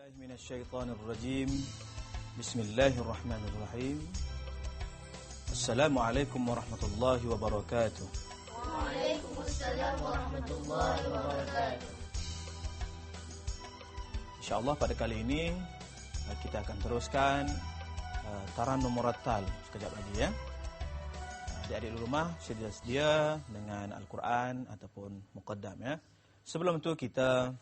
billahi minasyaitonir rajim. Bismillahirrahmanirrahim. Assalamualaikum warahmatullahi wabarakatuh. Waalaikumsalam warahmatullahi wabarakatuh. InsyaAllah pada kali ini kita akan teruskan Tarannum Murattal sekejap lagi ya. Adik-adik di rumah sedia-sedia dengan Al-Quran ataupun muqaddam ya. Sebelum itu kita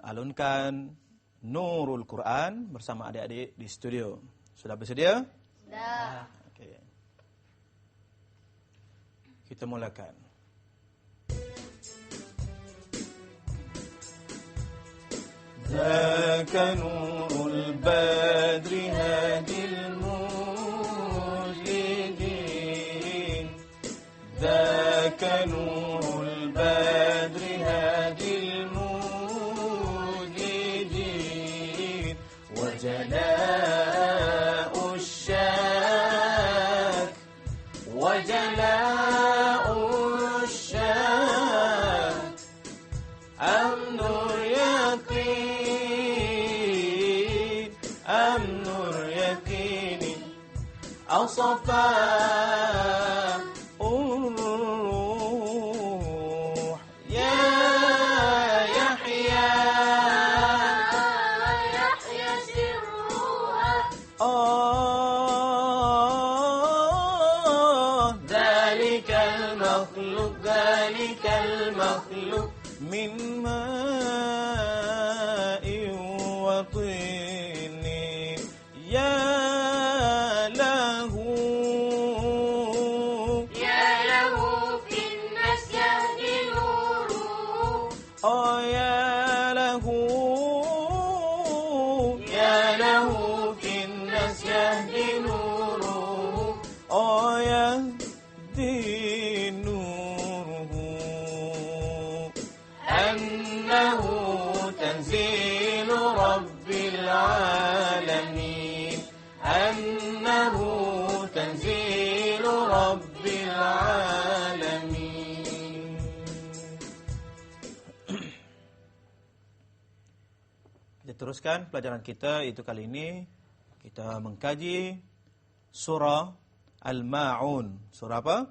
alunkan Nurul Quran bersama adik-adik di studio. Sudah bersedia? Sudah. Okey. Kita mulakan. Zaka nurul badri hadil mujidin. Zaka nurul badri hadil mujidin. Wajala'u syak. Wajala'u syak. Amnur yaqin. Amnur yaqini. Al-Safa. ذلك المخلوق من ماء وطين يا له في النسيان نوره. يا له في النسيان نوره. يهدي نوره أنه تنزيل رب العالمين. أنه تنزيل رب العالمين. Kita teruskan pelajaran kita, itu kali ini kita mengkaji surah Al-Ma'un. Surah apa?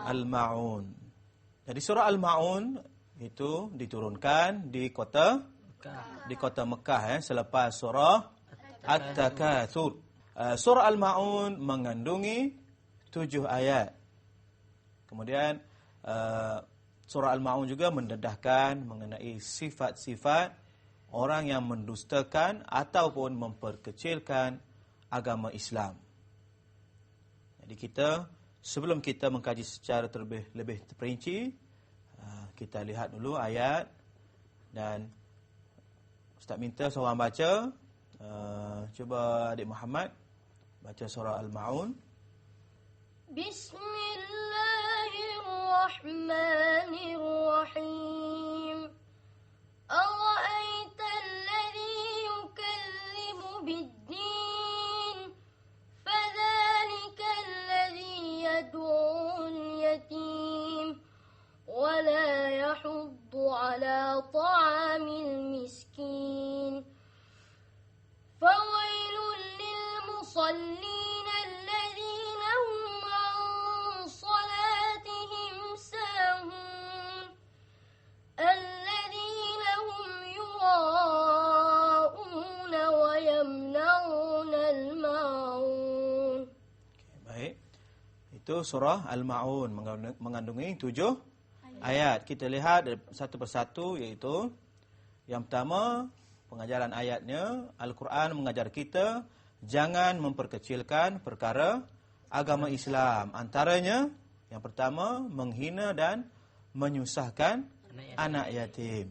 Al-Ma'un. Jadi surah Al-Ma'un itu diturunkan di kota Mekah selepas surah At-Takatsur. Surah Al-Ma'un mengandungi 7 ayat. Kemudian surah Al-Ma'un juga mendedahkan mengenai sifat-sifat orang yang mendustakan ataupun memperkecilkan agama Islam. Jadi sebelum kita mengkaji secara lebih terperinci, kita lihat dulu ayat dan Ustaz minta seorang baca. Cuba adik Muhammad baca surah Al-Ma'un. Bismillahirrahmanirrahim. Ara'aita alladhi yukallimu bid-din fadhalika alladhi yad'ul yatim wa la yahuddu ala ta'amil miskin. Fawailul lil musallin alladhina hum an salatihim sahun alladhina hum yura'una wa yamna'una al-ma'un. Baik. Itu surah Al-Ma'un mengandungi 7 ayat. Kita lihat satu persatu, iaitu yang pertama, pengajaran ayatnya. Al-Quran mengajar kita jangan memperkecilkan perkara agama Islam. Antaranya yang pertama, menghina dan menyusahkan anak yatim.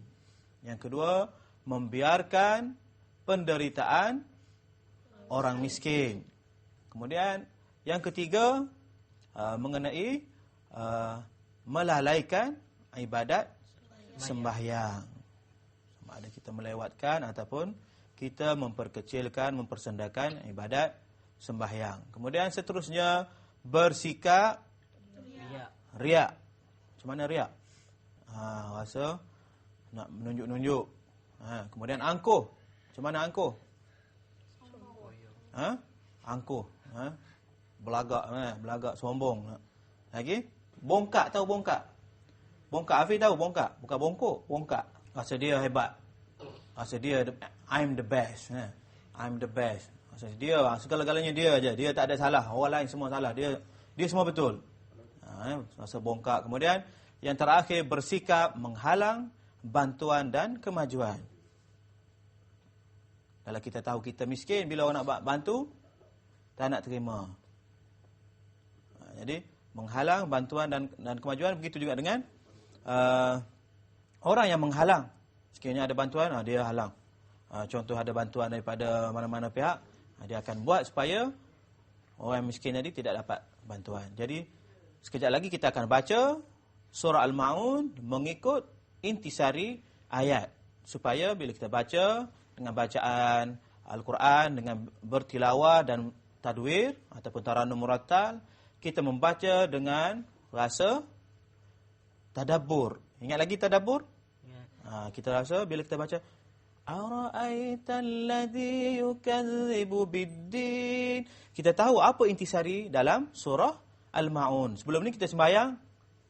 Yang kedua, membiarkan penderitaan orang miskin. Kemudian yang ketiga, mengenai melalaikan ibadat sembahyang. Sama ada kita melewatkan ataupun kita memperkecilkan, mempersendakan ibadat sembahyang. Kemudian seterusnya, bersikap riak. Macam mana riak? Rasa nak menunjuk-nunjuk. Kemudian angkuh. Macam mana angkuh? Angkuh. Belagak, sombong. Lagi? Bongkak, tahu bongkak? Bongkak, Hafiz tahu bongkak? Bukan bongkok, bongkak. Rasa dia hebat. Rasa dia, I'm the best. I'm the best. Rasa dia, segala-galanya dia aja. Dia tak ada salah. Orang lain semua salah. Dia semua betul. Rasa bongkak. Kemudian, yang terakhir, bersikap menghalang bantuan dan kemajuan. Kalau kita tahu kita miskin, bila orang nak bantu, tak nak terima. Jadi, menghalang bantuan dan kemajuan. Begitu juga dengan orang yang menghalang. Sekiranya ada bantuan, dia halang. Contoh ada bantuan daripada mana-mana pihak, dia akan buat supaya orang miskin tadi tidak dapat bantuan. Jadi, sekejap lagi kita akan baca surah Al-Ma'un mengikut intisari ayat. Supaya bila kita baca dengan bacaan Al-Quran, dengan bertilawah dan tadwir ataupun taranum murattal, kita membaca dengan rasa tadabbur. Ingat lagi tadabbur? Kita rasa bila kita baca ara'aital ladzi yukadzibu biddin, kita tahu apa intisari dalam surah Al-Ma'un. Sebelum ni kita sembahyang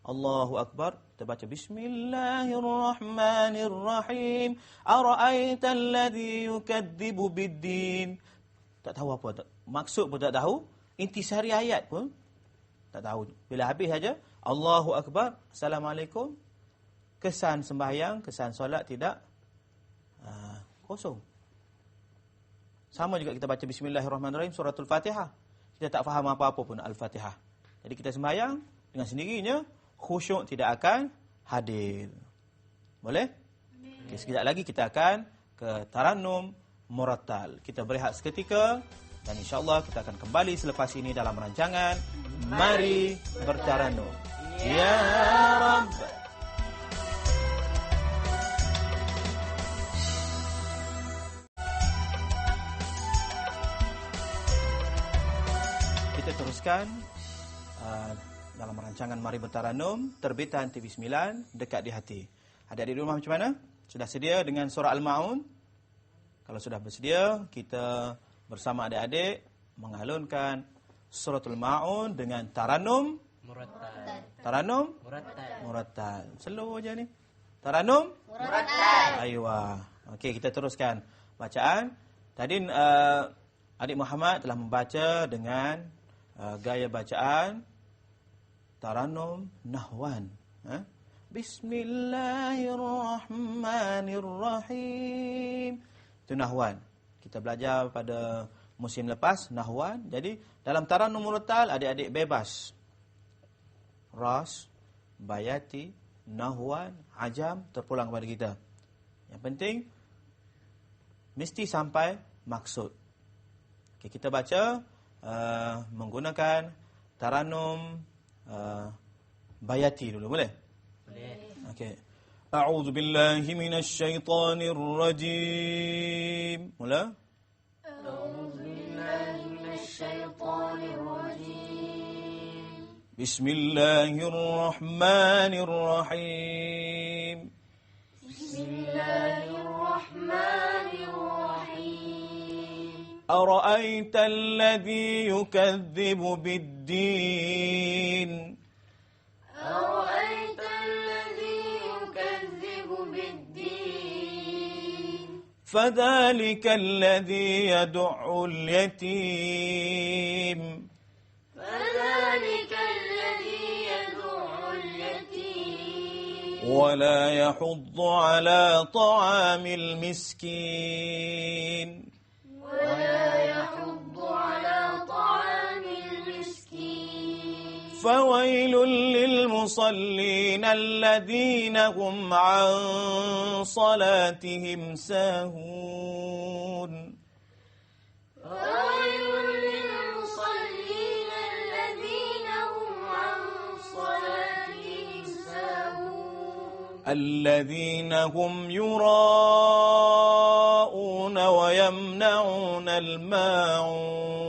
Allahu Akbar, kita baca Bismillahirrahmanirrahim. Ara'aital ladzi yukadzibu biddin. Tak tahu apa, maksud pun tak tahu, intisari ayat pun tak tahu. Bila habis saja Allahu Akbar, Assalamualaikum, kesan sembahyang, kesan solat tidak kosong. Sama juga kita baca Bismillahirrahmanirrahim suratul Fatihah, kita tak faham apa-apa pun Al-Fatihah. Jadi kita sembahyang dengan sendirinya, khusyuk tidak akan hadir. Boleh? Okay, sekejap lagi kita akan ke tarannum murattal. Kita berehat seketika dan insya-Allah kita akan kembali selepas ini dalam rancangan Mari Bertarannum. Ya Rabb. Kita teruskan dalam rancangan Mari Bertarannum, terbitan TV9, dekat di hati. Adik-adik di rumah macam mana? Sudah sedia dengan surah Al-Ma'un? Kalau sudah bersedia, kita bersama adik-adik mengalunkan suratul Ma'un dengan taranum murattal. Taranum murattal. Slow aja ni. Taranum murattal. Aywa. Okey, kita teruskan bacaan. Tadi adik Muhammad telah membaca dengan gaya bacaan taranum nahwan. Bismillahirrahmanirrahim. Itu nahwan. Kita belajar pada musim lepas nahwan. Jadi dalam taranum murattal adik-adik bebas. Ras, bayati, nahwan, ajam terpulang kepada kita. Yang penting mesti sampai maksud. Okay, kita baca menggunakan taranum bayati dulu, boleh? Boleh. Okey. A'udzu billahi minasy syaithanir rajim. Mula. A'udzu billahi minasy syaithanir rajim. Bismillahirrahmanirrahim. Bismillahirrahmanirrahim. Ara'aita alladhi yukadzibu bid-din. أرأيت الذي يكذب بالدين فذلك الذي يدع اليتيم ولا يحض على طعام المسكين فويل للمصلين الذين هم عن صلاتهم ساهون فويل للمصلين الذين هم عن صلاتهم ساهون الذين هم يراءون ويمنعون الماعون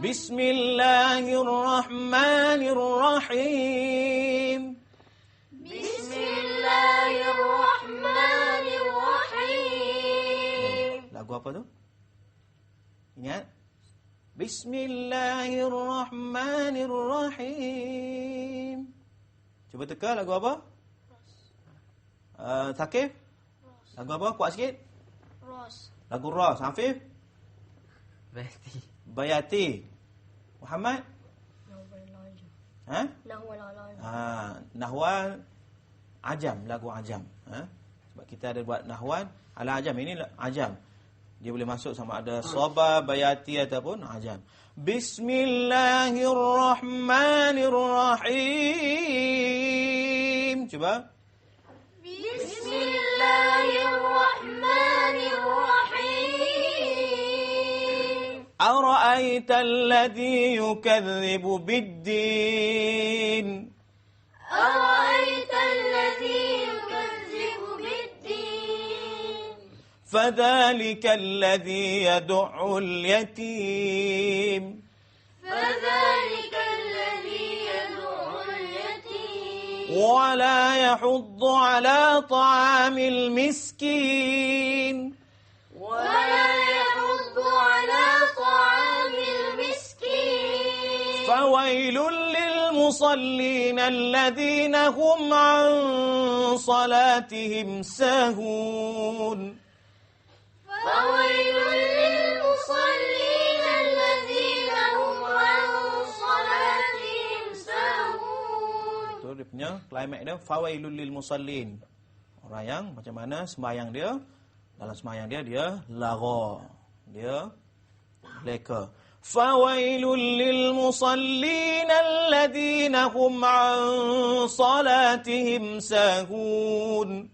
Bismillahirrahmanirrahim. Bismillahirrahmanirrahim. Lagu apa tu? Ingat? Bismillahirrahmanirrahim. Cuba teka lagu apa? Thaqif? Lagu apa? Kuat sikit. Ros. Lagu Ras. Hafif? Bayati. Bayati. Muhammad? Ha? Nahwan Ajam, lagu Ajam. Sebab kita ada buat Nahwan ala Ajam. Ini Ajam. Dia boleh masuk sama ada Soba, Bayati ataupun Ajam. Bismillahirrahmanirrahim. Cuba. Bismillahirrahmanirrahim. Ara'aita alladhi yukazzibu bid-din. Ara'aita alladhi yukazzibu bid-din. فذلك الذي يدع اليتيم. فذلك الذي يدعو اليتيم. ولا يحض على طعام المسكين. ولا يحض على طعام المسكين. فويل للمصلين الذين هم عن صلاتهم ساهون. فويل للمصلين الذين هم عن صلاتهم ساهون. Itu dia punya klimak dia, fawailul lil musallin. Orang yang macam mana sembahyang dia, dalam sembahyang dia lagha, dia leka. Fawailul lil musallin alladhina hum an salatihim sahun.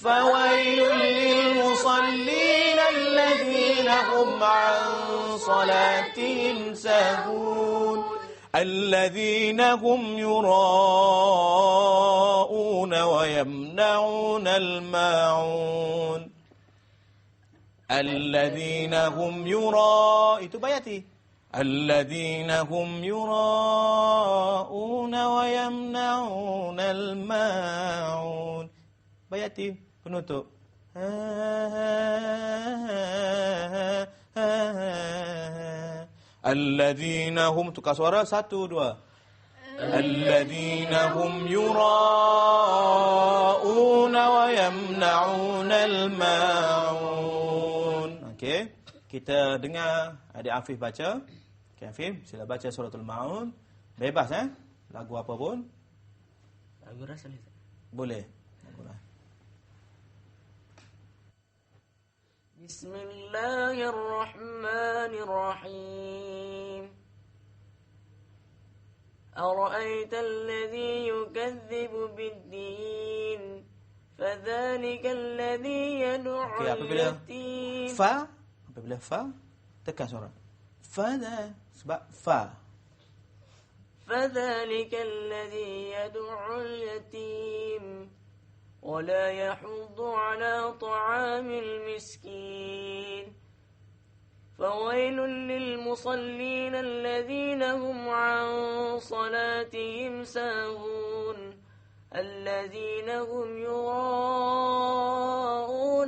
فويل للمصلين الذين هم عن صلاتهم ساهون الذين هم يراءون ويمنعون الماعون. الذين هم itu bayati. الذين هم يراءون ويمنعون الماعون. Bayati penutup. Alladzina hum, tukar suara 1 2. Alladzina hum yura'una wa yamna'una al-ma'un. Okey, kita dengar adik Afif baca. Okey Afif, sila baca suratul Maun. Bebas lagu apa pun. Lagu Rasul. Boleh. Bismillahirrahmanirrahim. Ara'aita alladhi yukazzibu bid-din. Fadhalika alladhi yad'u al-yatim. Apabila fa, tekan suara. Fadha, sebab fa. Fadhalika alladhi yad'u al-yatim. ولا يحض على طعام المسكين. فويل للمصلين الذين هم عن صلاتهم ساهون الذين هم يراءون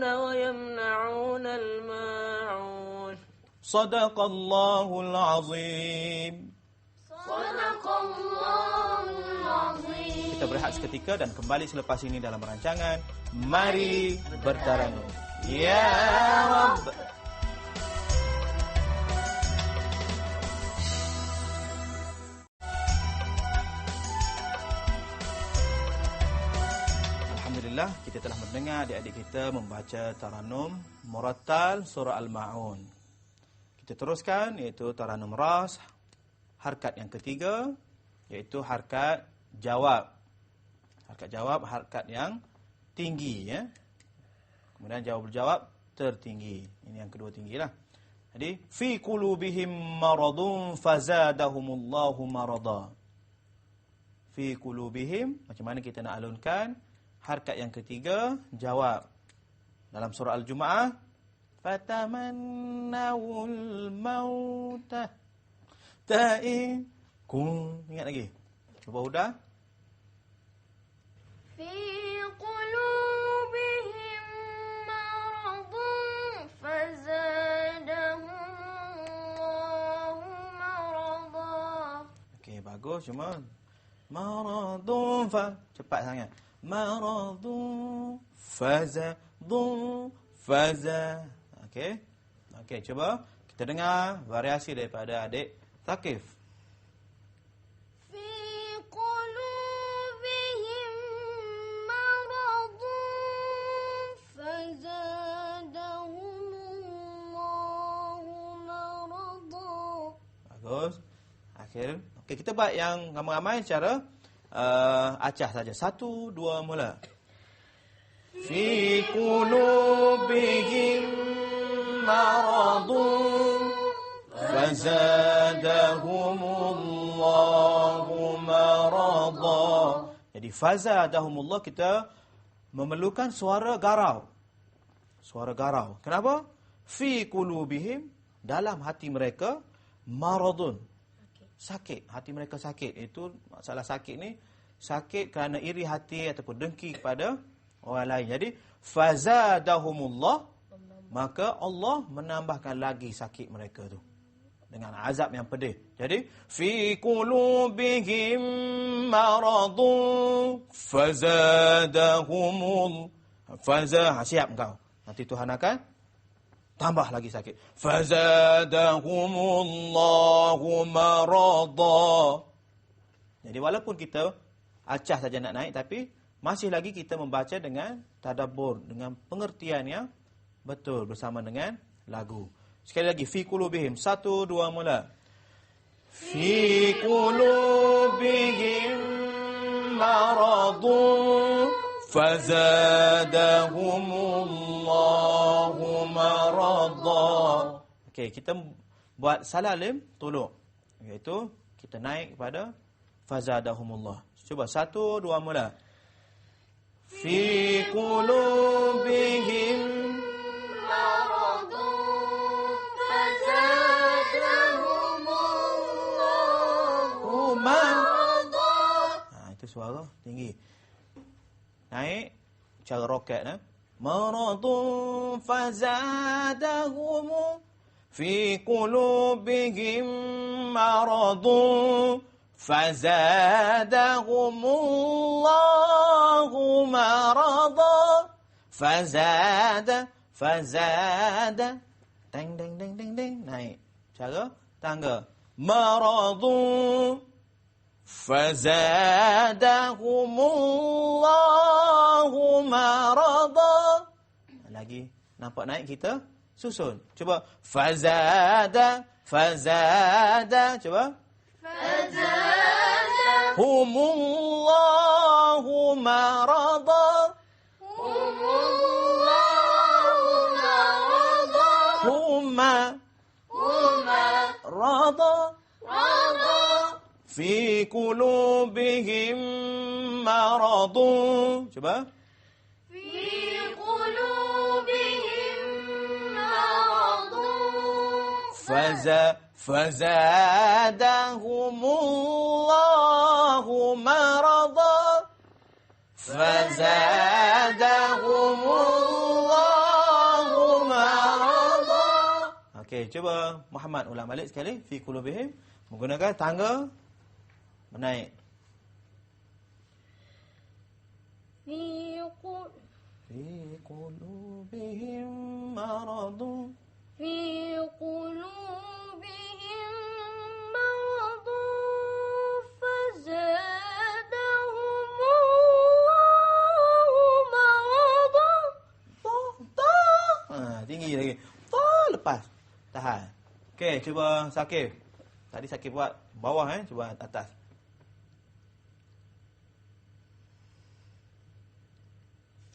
ويمنعون الماعون. صدق الله العظيم. صدق الله العظيم. Kita berehat seketika dan kembali selepas ini dalam rancangan Mari Bertaranum. Ya Rabb. Alhamdulillah, kita telah mendengar adik-adik kita membaca Taranum Murattal surah Al-Ma'un. Kita teruskan iaitu Taranum Ras, harkat yang ketiga iaitu harkat jawab. Harkat jawab, harkat yang tinggi Kemudian jawab tertinggi. Ini yang kedua tinggilah. Jadi fi qulubihim maradun fazadahumullahu marada. Fi qulubihim, macam mana kita nak alunkan harkat yang ketiga jawab. Dalam surah Al-Jumu'ah, fatamannawul mauta. kun. Ingat lagi. Cuba Huda. في قلوبهم مرض فزادهم الله مرضا. Okey, bagus. Cuma maradun fa. Cepat sangat. Maradun faza. Okey. Okey, cuba kita dengar variasi daripada adik Thaqif. في قلوبهم مرض فزادهم الله مرضا. Bagus. Akhir. Okey, kita buat yang ramai-ramai secara acah saja. 1, 2, mula. Fi qulubihim maradun fazadahumullahu marada. Jadi fazadahumullah kita memerlukan suara garau. Suara garau. Kenapa? Fi qulubihim, dalam hati mereka, maradun. Sakit. Hati mereka sakit. Itu masalah sakit ni, sakit kerana iri hati ataupun dengki kepada orang lain. Jadi fazadahumullah, maka Allah menambahkan lagi sakit mereka tu dengan azab yang pedih. Jadi fi qulubihim maradun fazadahumul siap kau. Nanti Tuhan akan tambah lagi sakit. Fazadahumullahu marada. Jadi walaupun kita acah saja nak naik, tapi masih lagi kita membaca dengan tadabbur, dengan pengertian yang betul bersama dengan lagu. Sekali lagi, fi qulubihim. 1, 2, mula. Fi qulubihim maradun fazadahumullahu marada. Okey, kita buat salalim tolok. Iaitu kita naik kepada fazadahumullah. Cuba 1, 2, mula. Fi qulubihim maradun fazadahumullahu marada. Itu suara tinggi. Naik cara roket maradun fazadahum fi qulubihim maradun fazadahumullahu marada. Fazada deng naik cara tangga. Maradun fazadahumullahu marada. Lagi nampak naik, kita susun. Coba fazada. Coba humullahu marada. Huma rada. Fi qulubihim maradun. Coba. في قلوبهم مرض fazadahumullahu marada. Fazadahumullahu marada. Okey, cuba Muhammad ulang balik sekali. Fi qulubihim, menggunakan tangga menaik. في qulubihim maradun. في قلوبهم مرض فزادهم الله مرضا. Tinggi lagi. Lepas. Tahan. Okey, cuba Sakif. Tadi Sakif buat bawah cuba atas.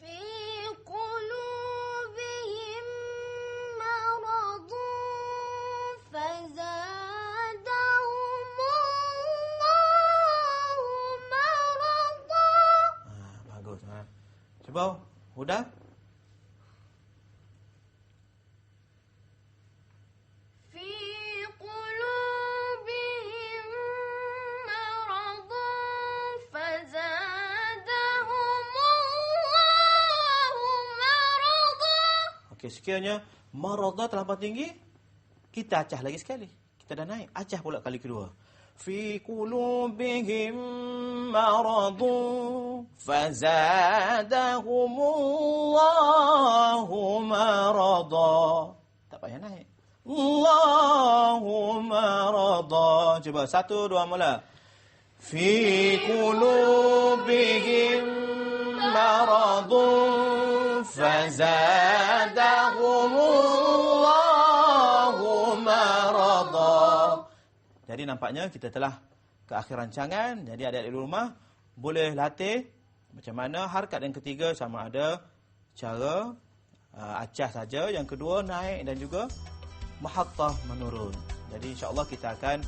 في قلوبهم مرض فزادهم الله مرضا. Bagus. Cuba Huda. في قلوبهم sekiranya marada terlampau tinggi, kita acah lagi sekali. Kita dah naik, acah pula kali kedua. Fi qulubihim maradun fazadahumullahu marada. Tak payah naik. Allahu marada. Cuba 1 2 mula. Fi qulubihim maradun fazadahumullahu marada. Jadi nampaknya kita telah ke akhir rancangan. Jadi adik-adik di rumah boleh latih macam mana harakat yang ketiga, sama ada cara acah saja, yang kedua naik dan juga muhattah menurun. Jadi insya-Allah kita akan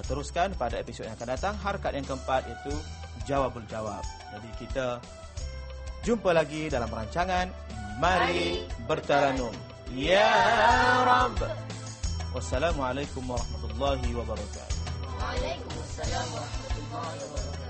teruskan pada episod yang akan datang. Harakat yang keempat iaitu jawabul jawab. Jadi kita jumpa lagi dalam rancangan Mari Bertaranum. Ya Rabb. Wassalamualaikum warahmatullahi wabarakatuh. Waalaikumsalam warahmatullahi wabarakatuh.